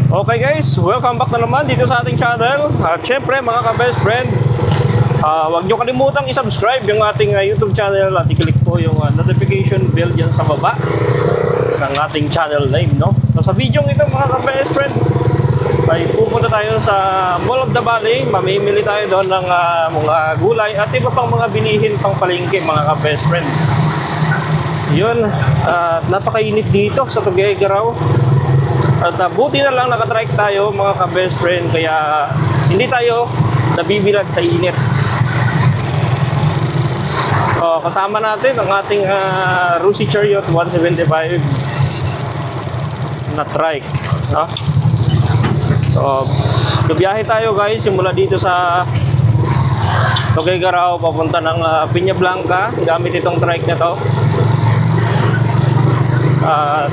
Okay guys, welcome back na naman dito sa ating channel. At syempre mga ka-best friend, huwag nyo kalimutang i-subscribe yung ating YouTube channel at i-click po yung notification bell dyan sa baba ng ating channel name, no? So sa video ito mga ka-best friend, ay pupunta tayo sa Mall of the Valley. Mamimili tayo doon ng mga gulay at iba pang mga bilihin pang palengke mga ka-best friend. Yun, napakainit dito sa Tuguegarao. At buti na lang nakatrike tayo mga ka-best friend, kaya hindi tayo nabibilad sa init. Kasama natin ang ating Rusi Chariot 175 na trike, no? So, biyahe tayo guys simula dito sa Tuguegarao papunta ng Piña Blanca gamit itong trike na to.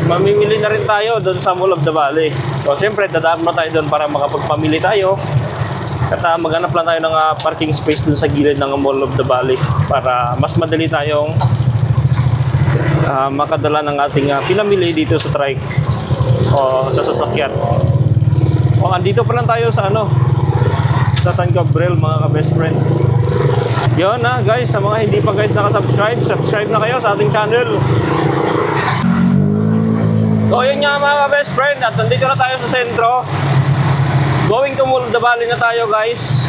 Mamimili na rin tayo doon sa Mall of the Valley. So siyempre dadaan na tayo doon para makapagpamili tayo. At maghanap lang tayo ng parking space doon sa gilid ng Mall of the Valley para mas madali tayong makadala ng ating pinamili dito sa trike o sa sasakyan. Andito pa lang tayo sa sa San Gabriel mga ka-best friend. Yun guys, sa mga hindi pa guys nakasubscribe, subscribe na kayo sa ating channel. So yun nga mga best friend, at nandito na tayo sa sentro. Going to Mall of the Valley na tayo guys.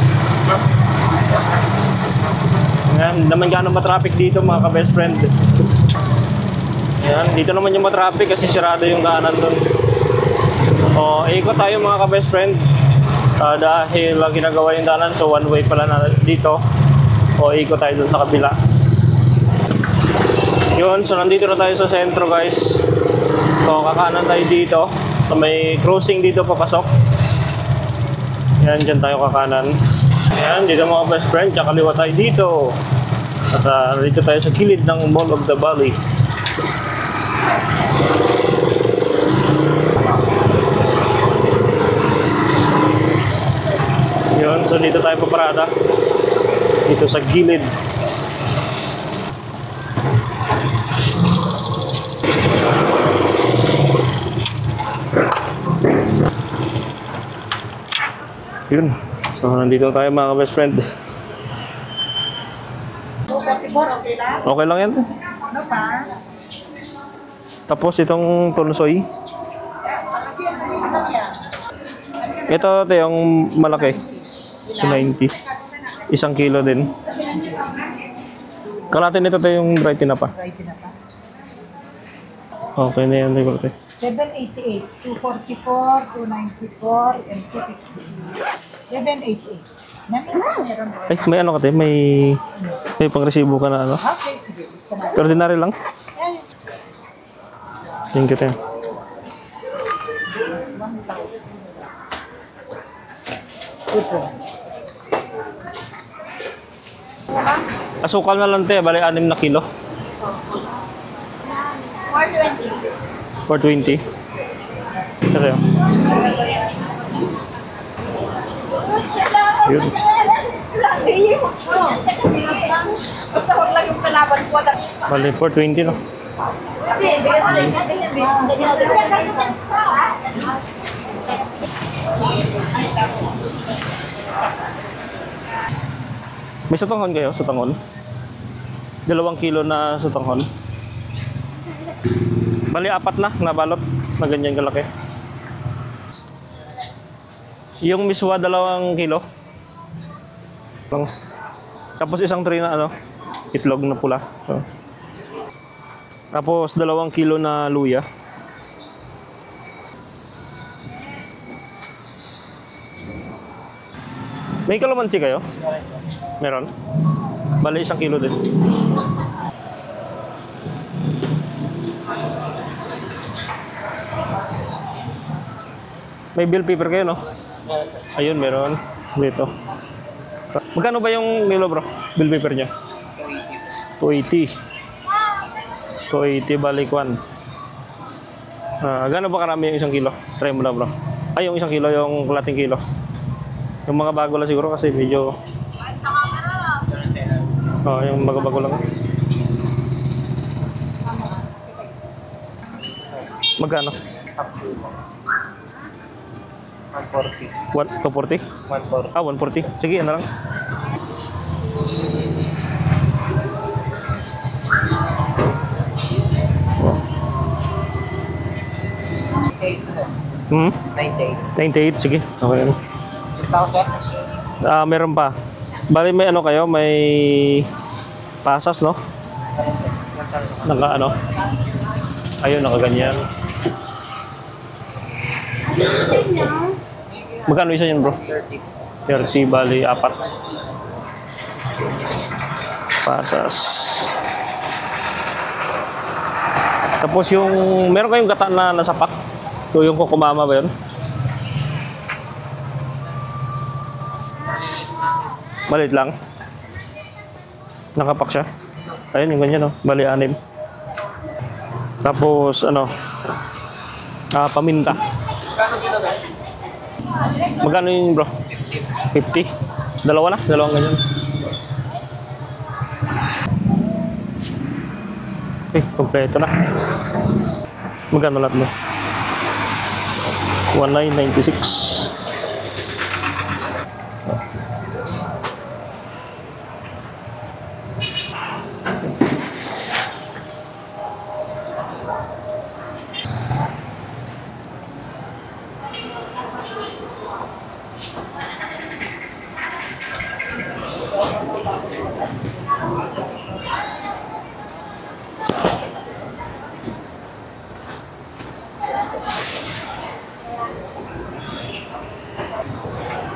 Yan, naman gano'ng matraffic dito mga ka-best friend. Yan, dito naman yung matraffic kasi sirado yung daanan doon. Ikot tayo mga ka-best friend. Dahil ginagawa yung daanan, so one way pala na dito. Ikot tayo doon sa kabila. Yun, so nandito na tayo sa sentro guys. So kakanan tayo dito. So may crossing dito papasok. Yan, dyan tayo kakanan. Yan, dito mga best friend. Tsaka kaliwa tayo dito. At dito tayo sa kilid ng Mall of the Valley. Yun, so dito tayo paparada. Dito sa gilid. Yun. So, nandito tayo mga best friend. Okay lang yan. Tapos itong tunsoy. Ito yung malaki. 90. 1 kilo din. Kalahati nito yung dry tinapa. Okay na yan. 788, 244, 294, and 250. 788. Meron. Ay, may ka tayo? May pang-resibo ka na Okay, sige. Basta na. Ordinary lang? Thank you tayo. Asukal na lang tayo, bali 6 na kilo. 420. 420. Ito tayo. Yun. Basta huwag lang yung kalaban ko. Bali 420 no? Hindi, bigyan mo lang isa. May sutanghon kayo? Sutanghon? 2 kilo na sutanghon. Bali 4 na balot na ganyan kalaki. Yung miswa 2 kilo. Tapos isang tray na itlog na pula. So. Tapos 2 kilo na luya. May kalamansi kayo? Meron? Bali 1 kilo din. May bill paper kayo, no? Ayun, meron. Dito. Magkano ba yung kilo, bro? Bill paper niya? 280. 280 balik 1. Gano'n ba karami yung 1 kilo? Try mo na, bro. Ay, yung 1 kilo, yung kalating kilo. Yung mga bago lang siguro kasi medyo... yung bago-bago lang. Magkano? 140. 240? 140. Ah, 140. Sige, ano lang. Hmm? 98. Sige. Okay. Gusto ko, sir? Meron pa. Bali may ano kayo, may pasas, no? Naka ano? Ayun, nakaganyan. Magkano isa yun, bro? 30, bali 4. Pasas. Tapos yung, meron kayong gata na nasapak? So yung kukumama ba yun? Maliit lang. Nakapak siya. Ayun yung ganyan, no? Bali 6. Tapos ano? Paminta. Magkano yun, bro? 50. Dalawa na? Dalawang ganyan. Kompleto na. Magkano lahat mo? 1996.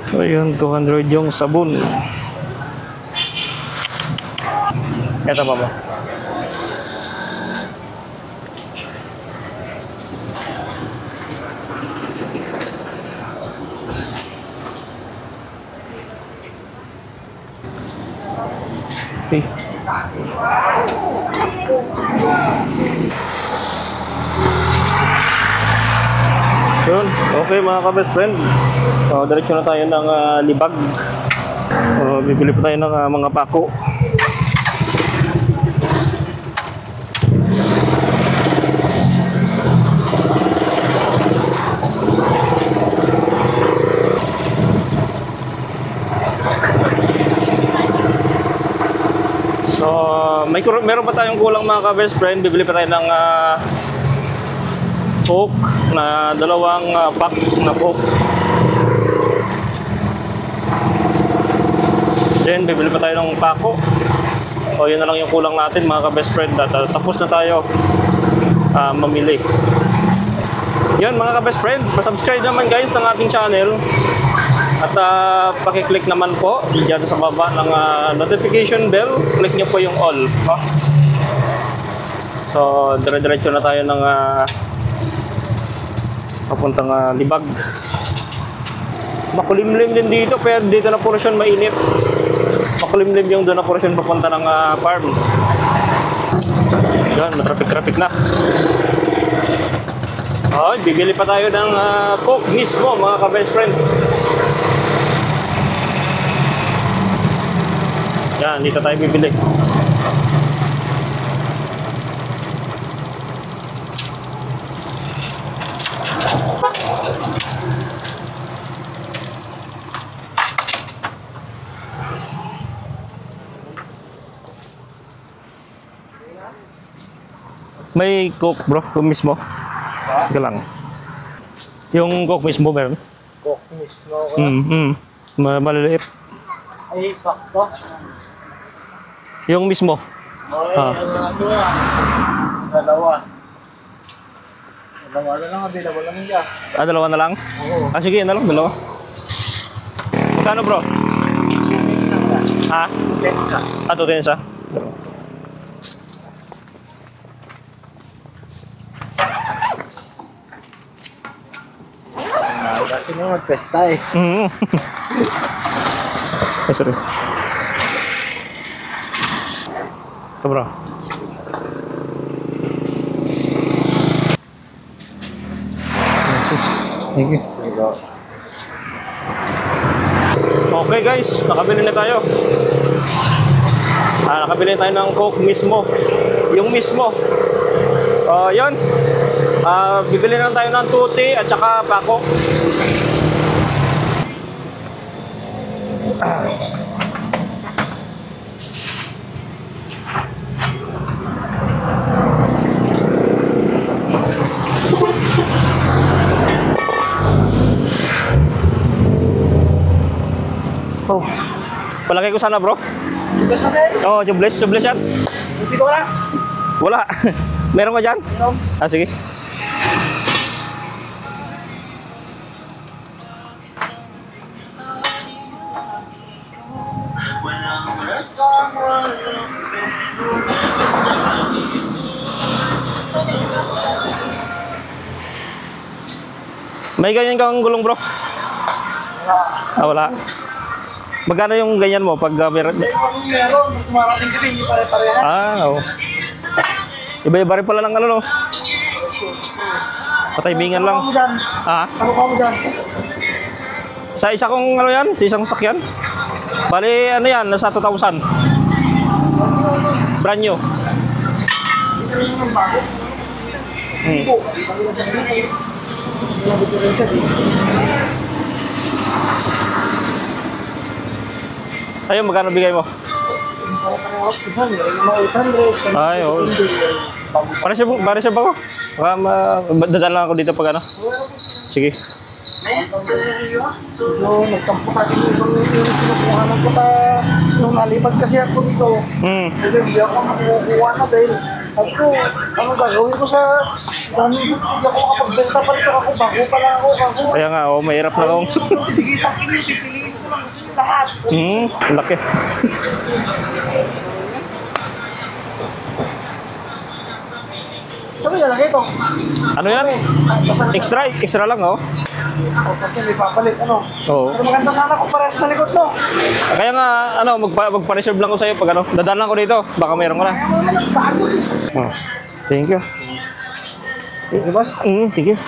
So yun, 200 yung sabon. Ito pa ba? Okay. Yun. Okay mga ka-best friend. Diretso na tayo ng libag. Bibili pa tayo ng mga pako. So, meron pa tayong kulang mga ka-best friend. Bibili pa tayo ng Coke na 2 pack na Coke. Then, bibili pa tayo ng pako. O, yun na lang yung kulang natin mga ka-best friend. Tapos na tayo mamili. Yun mga ka-best friend, pasubscribe naman guys ng ating channel. At pakiclick naman po dyan sa baba ng notification bell. Click nyo po yung all. So, dire-diretso na tayo ng papuntang libag. Makulimlim din dito, pero dito na portion mainit. Makulimlim yung doon na portion papunta ng farm. Yan, matraffic-traffic na. Okay, bibili pa tayo ng Coke mismo mga ka-best friend. Yan, dito tayo bibili. May Coke bro, yung mismo. Ika lang. Yung Coke mismo meron? Coke mismo ko. Maliliit. Ay, sakto. Yung mismo. Dalawa. Dalawa na lang, available lang niya. 2 na lang? Oo. Sige, na lang, 2. Magkano bro? Ha? Tensa. 2 tensa. Kasi mo mag-pesta eh. Ay, sorry. Ito bro. Thank you. Okay guys, nakabili na tayo. Nakabili tayo ng Coke mismo. Yung mismo. Yun. Bibili na tayo ng tuti at saka pako. Oh. Palagay ko sana, bro. Tubeless natin. Oh, tubeless yan. Dito ka na. Wala. Meron ka dyan? Meron. Ah, sige. May ganyan kang gulong, bro? Ah, wala. Magkano yung ganyan mo pag meron? Meron. Tumarating kasi hindi pare-parehan. Ah, oo. Iba-iba rin pala ng ano, no? Pataymingan lang. Ano mo dyan? Ah, Ano ka mo dyan? sa isa kong ano yan? Sa isang sakyan? Bali, ano yan? Nasa 2,000. Brand new. Ito yung bago. Hmm. Po. Bago na sa mga. Wala diferensya. Ayun, magkano bigay mo? Para hospital, may mga 800. Ay, oo. Para siya ba ko? Baka dadaan lang ako dito pag ano. Sige. No, nagtampo sa akin yung kinukuhanan ko nung nalipad kasi ako dito. Hmm. Kasi hindi ako makukuha na dahil ako, ano gagawin ko sa hindi ako makapagbenta pa rito ako, bago pa lang ako. Kaya nga, oh, mahirap na akong. Bigay sa akin yung pipiliin ko lang gusto nyo lahat. Hmm, ang laki. Sabi na lang ito. Ano yan? Extra lang, oh. O, kasi may papalit, ano. Oo. Pero maganda sana kung parehas na likod, no? Kaya nga, ano, magpa-reserve lang ko sa'yo pag ano. Dadaan lang ko dito. Baka mayroon ko na. Kaya mo naman ang bago. Oh. Thank you. Di boss? Thank you.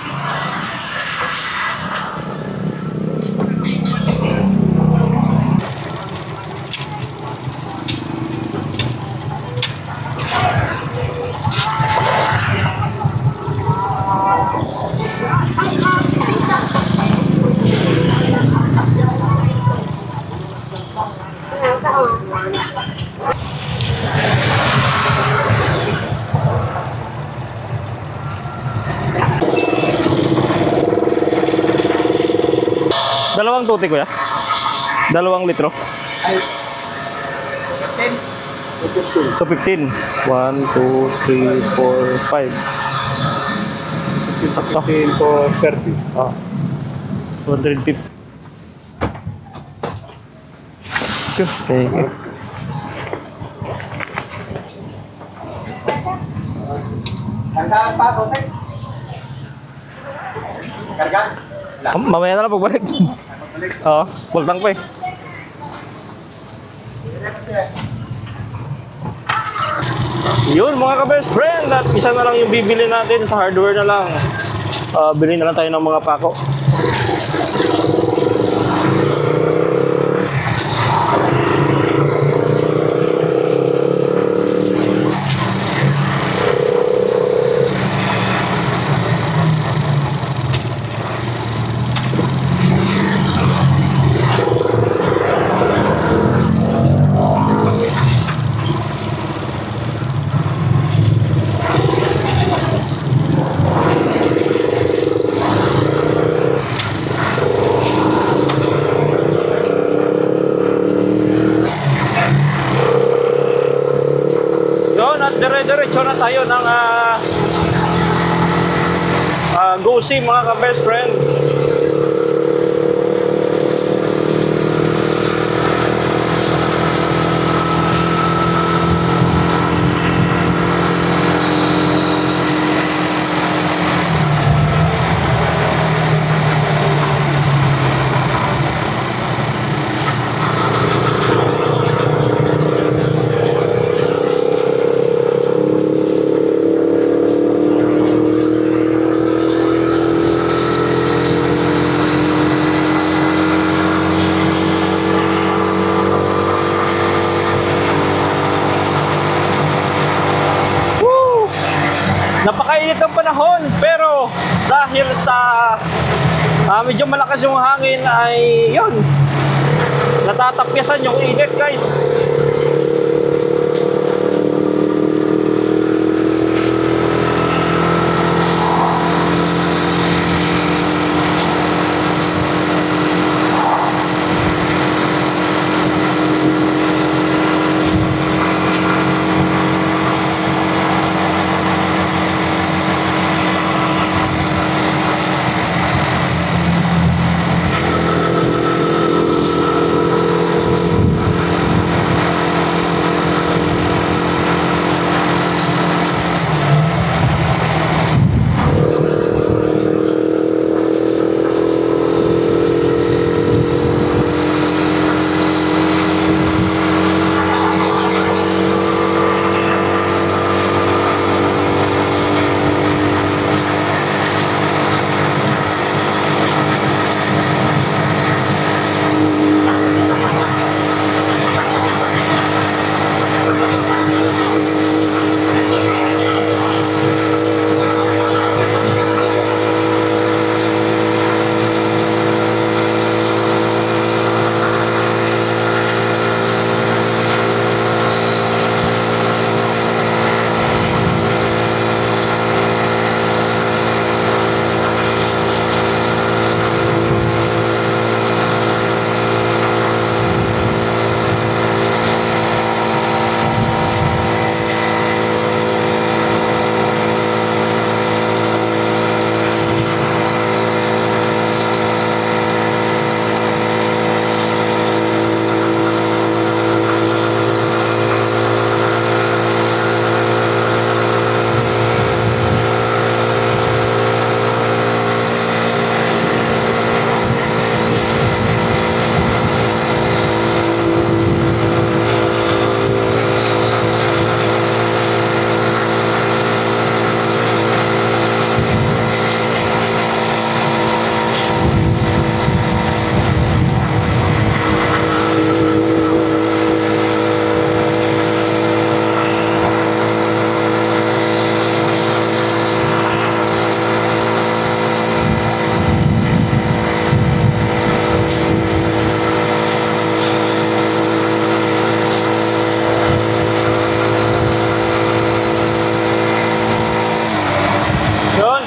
Dalawang tuti, kuya. 2 litro. Ay. 10. 215. 1, 2, 3, 4, 5. Sakto. 30. Ah. 250. Thank you. Kargaan pa, Jose. Kargaan. Mamaya na lang pagbalik. Oo, full tank pa eh. Yun mga ka-best friend, at isa na lang yung bibili natin sa hardware na lang. Bilhin na lang tayo ng mga pako. Dire-diretso na tayo ng go-see mga ka-best friend. Napakainit ang panahon, pero dahil sa medyo malakas yung hangin ay yun, natatapyasan yung init, guys.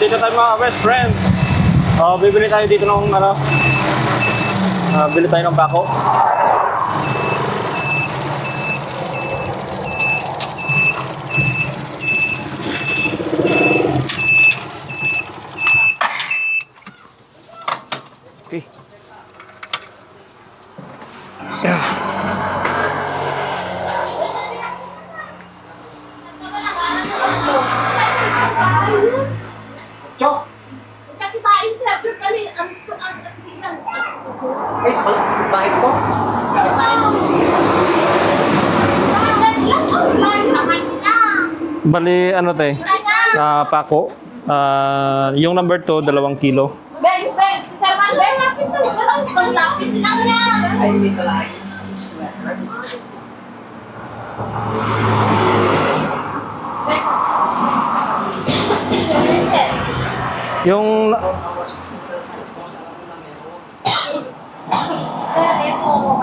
Dito tayo mga best friend. Bibili tayo dito ng ano. Bili tayo ng bako. Okay. Chok! Kakitain sir, pero kali ang astig lang. Ay, bakit po? Kakitain mo. Diyan lang ang layo na kanya. Bali ano tayo? Pako. Yung number 2, 2 kilo. Ben, si Sir Man, Ben, lapit lang. Lapit lang yan. Ay, hindi pala. Yung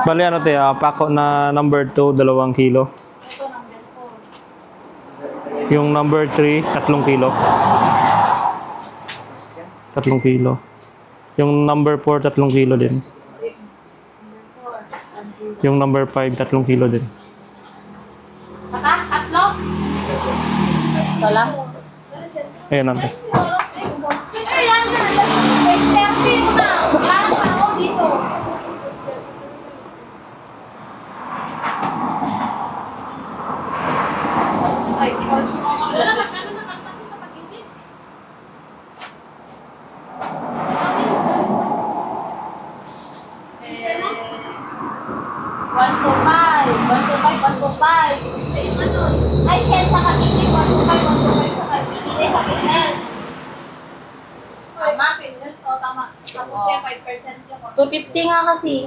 bali ano tayo? Pako na number 2, 2 kilo. Yung number 3, 3 kilo. 3 kilo. Yung number 4, 3 kilo din. Yung number 5, 3 kilo din. Tatlo? Ito lang. Ayan natin. Ayan na. May 30 mo na. Wala nang tao dito. Ay, sigaw. Wala na, magkano na karta sa pag-ibig? One to five. Ay, Shen sa pag-ibig. 1 to 5 sa pag-ibig. Ay, sa Pinel. Tama, Pinel. O, tama. Tapos siya, 5% yung 250 nga kasi.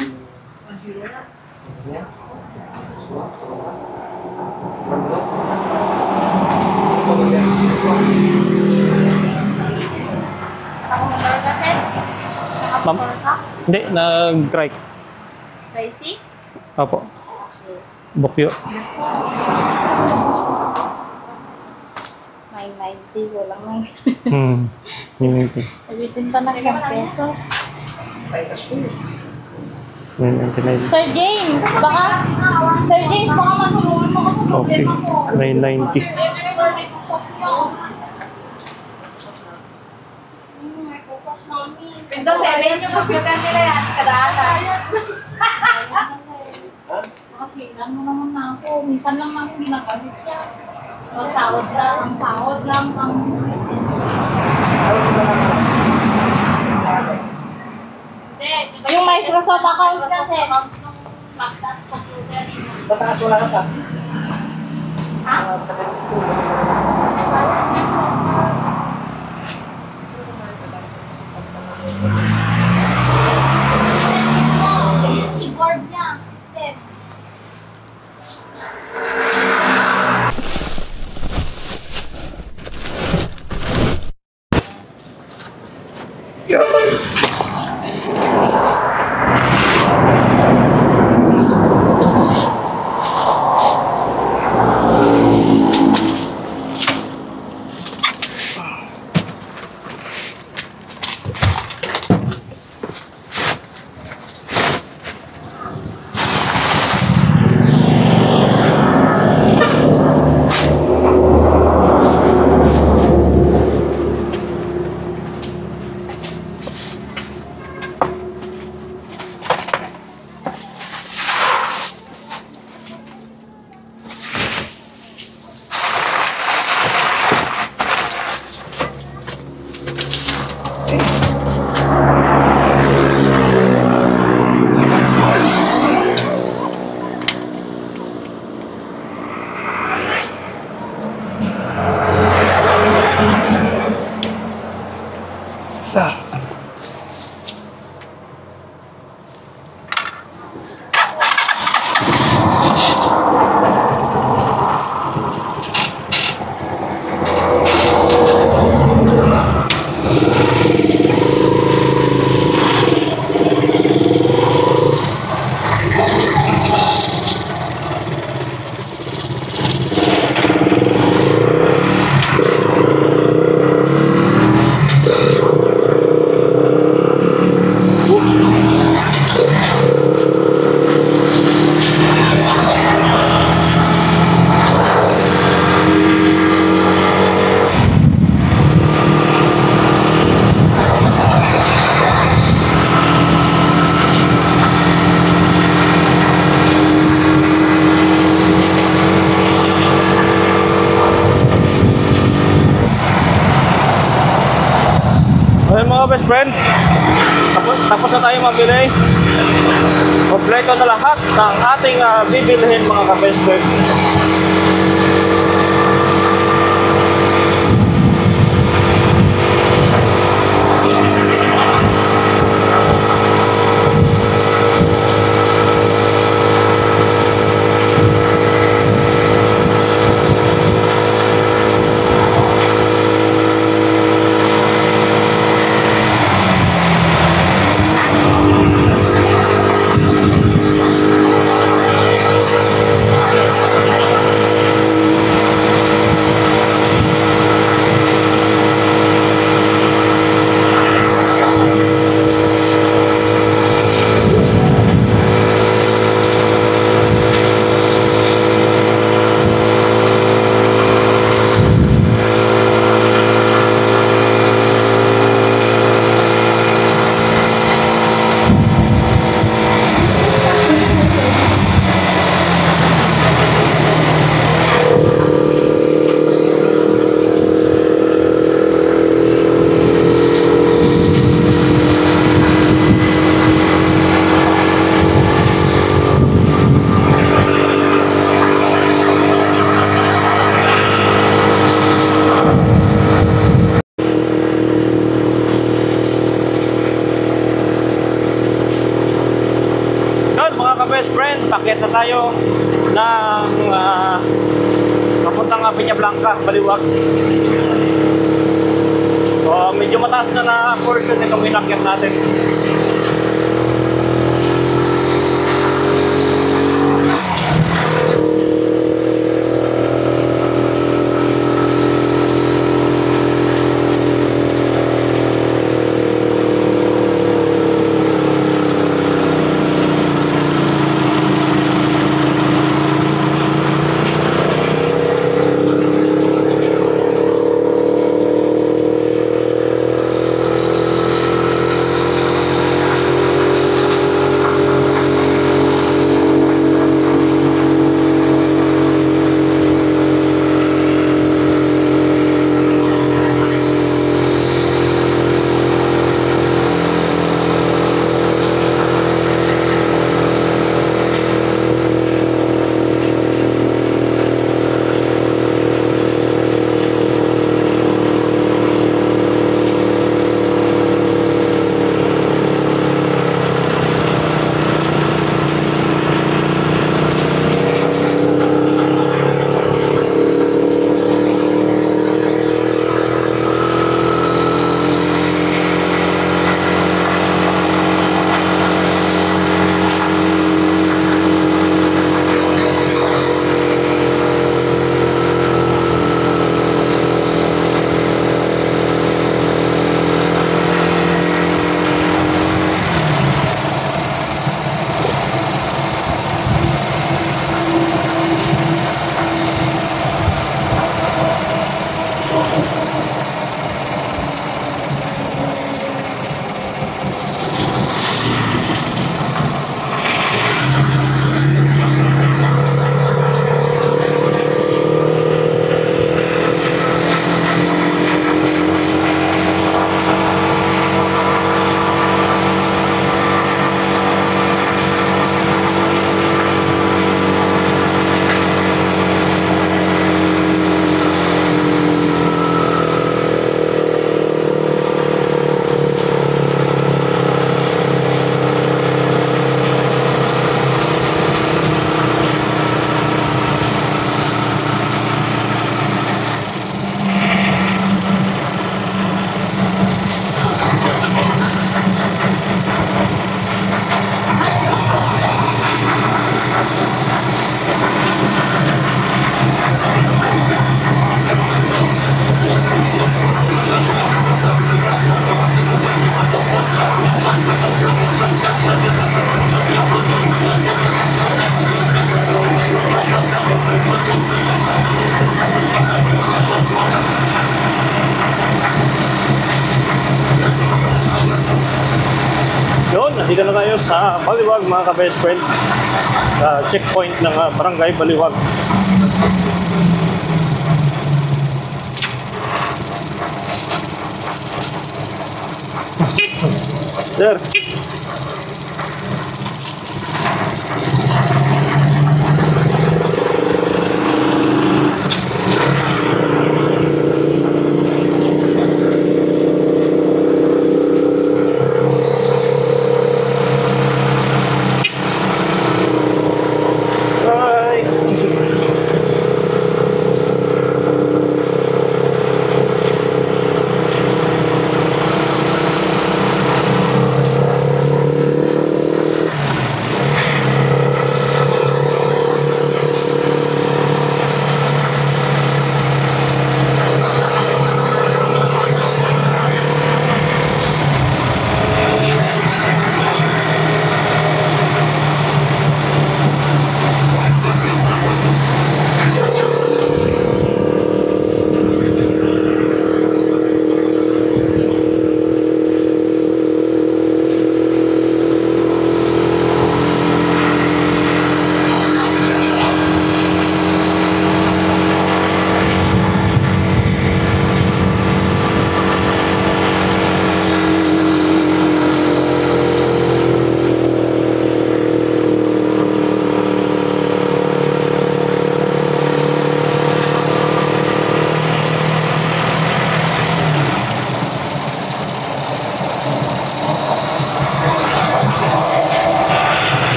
Ako mag-order ka, Shen? Ma'am? Hindi, nag-strike. Pricey? Opo. Bukyo. 990, walang nang. Yun. Ulitin pa na 10 pesos. Yun. Sir James, baka matulungan mo ako. Okay. 990. Windows 7 yung computer nila yan, kadaan. Makakailan mo naman na ako. Minsan lang namin ginagamit yan. Ang sahod lang. Yung Microsoft account kasi. Mataas wala ka pa. Ha? Sa Keyboard niya, system. Ayun mga best friend, tapos na tayo mabili. Kompleto na lahat ng ating bibilhin mga ka-best friend. Best friend, paket na tayo ng papuntang Peña Blanca, Baliwag. So, medyo mataas na portion itong inakyat natin. na tayo sa Baliwag mga ka-best friend. Sa checkpoint ng Barangay Baliwag. Sir.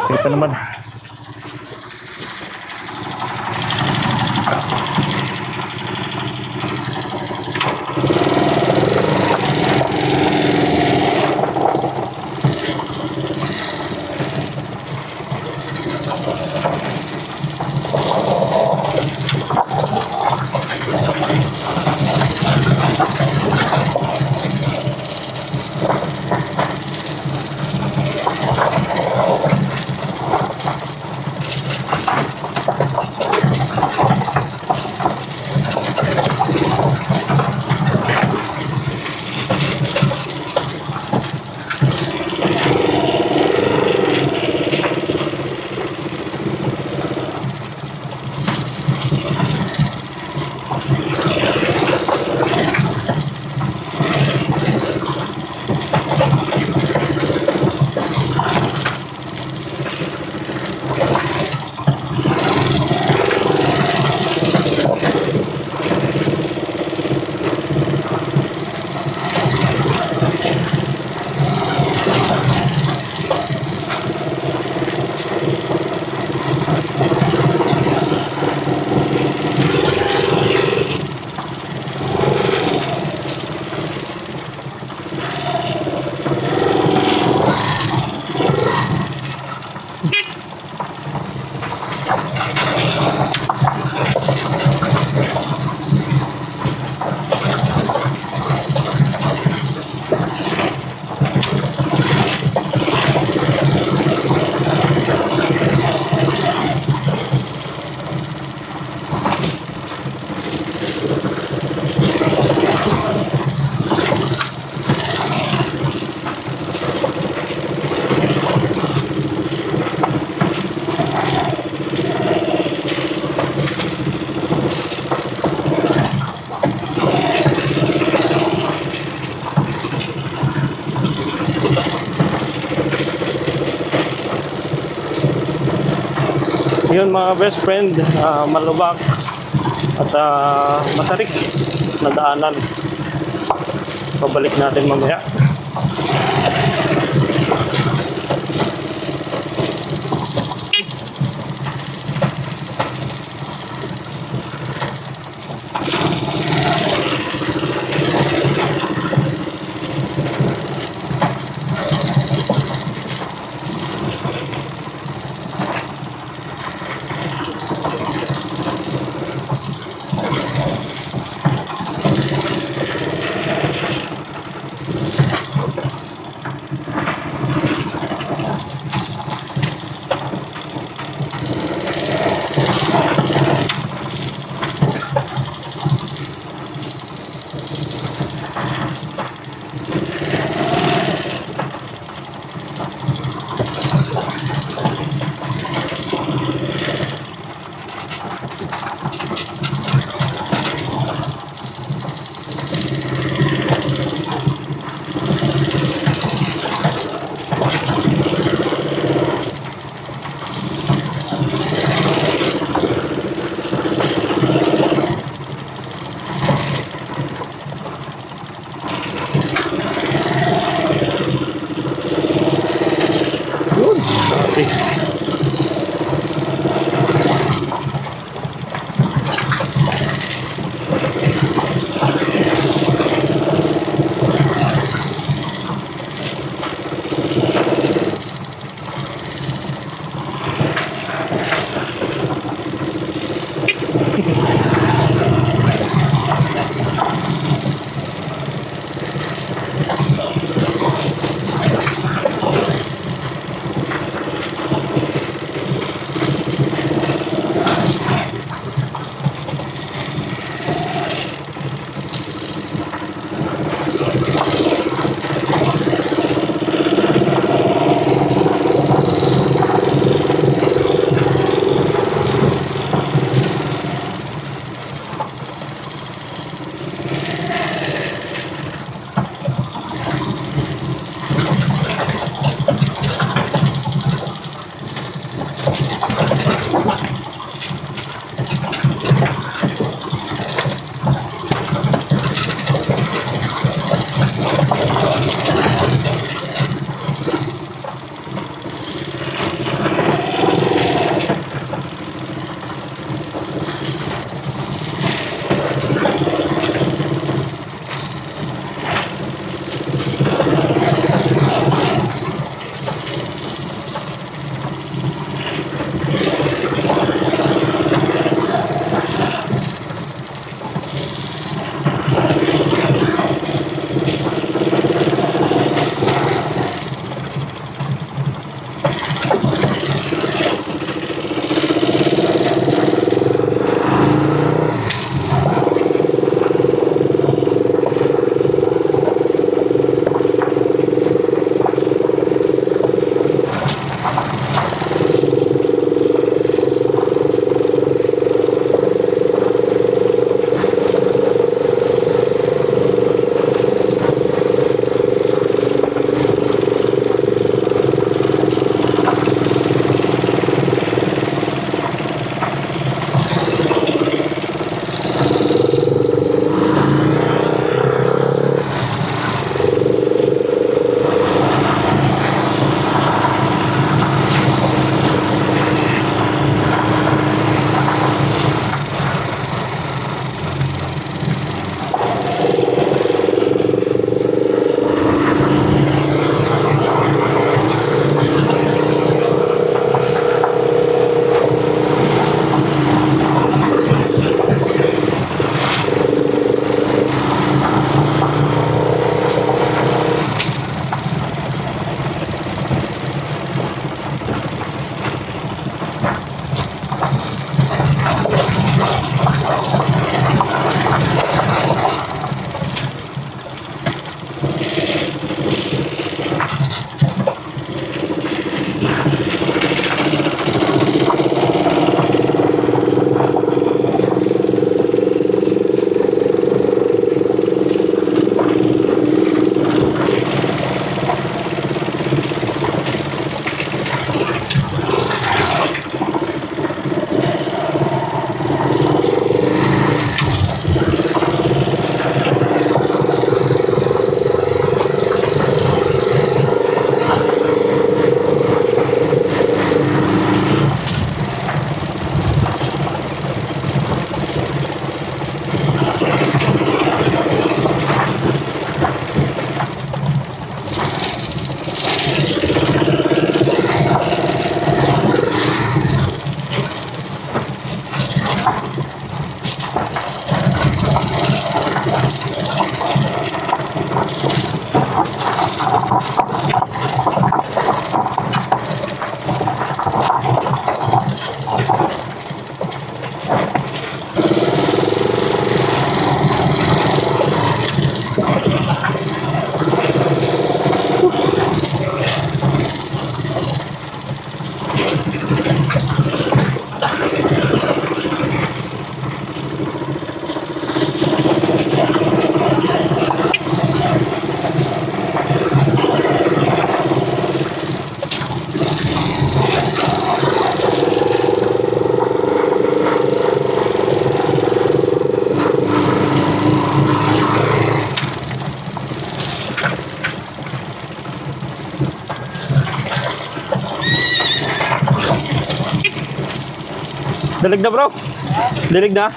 Ito naman. Yun mga best friend, malubak at matarik na daanan. Pabalik natin mamaya. Dilig na bro? Dilig na?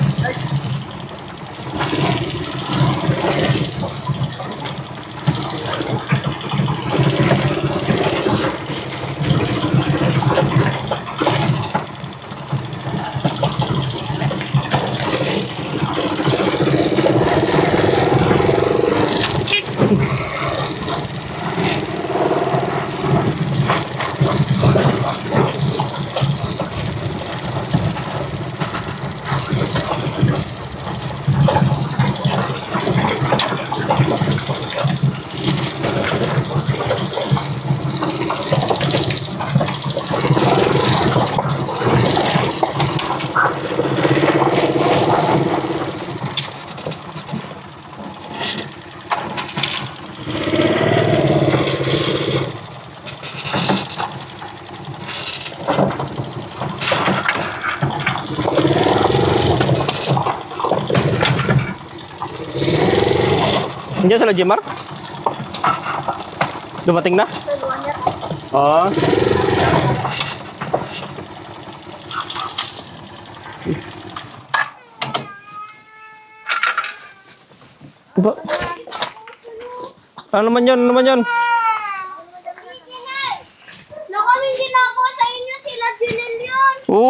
Nandiyan sila, Jimar? Dumating na? Oo. Ba? Ano naman yan? Ano naman yan?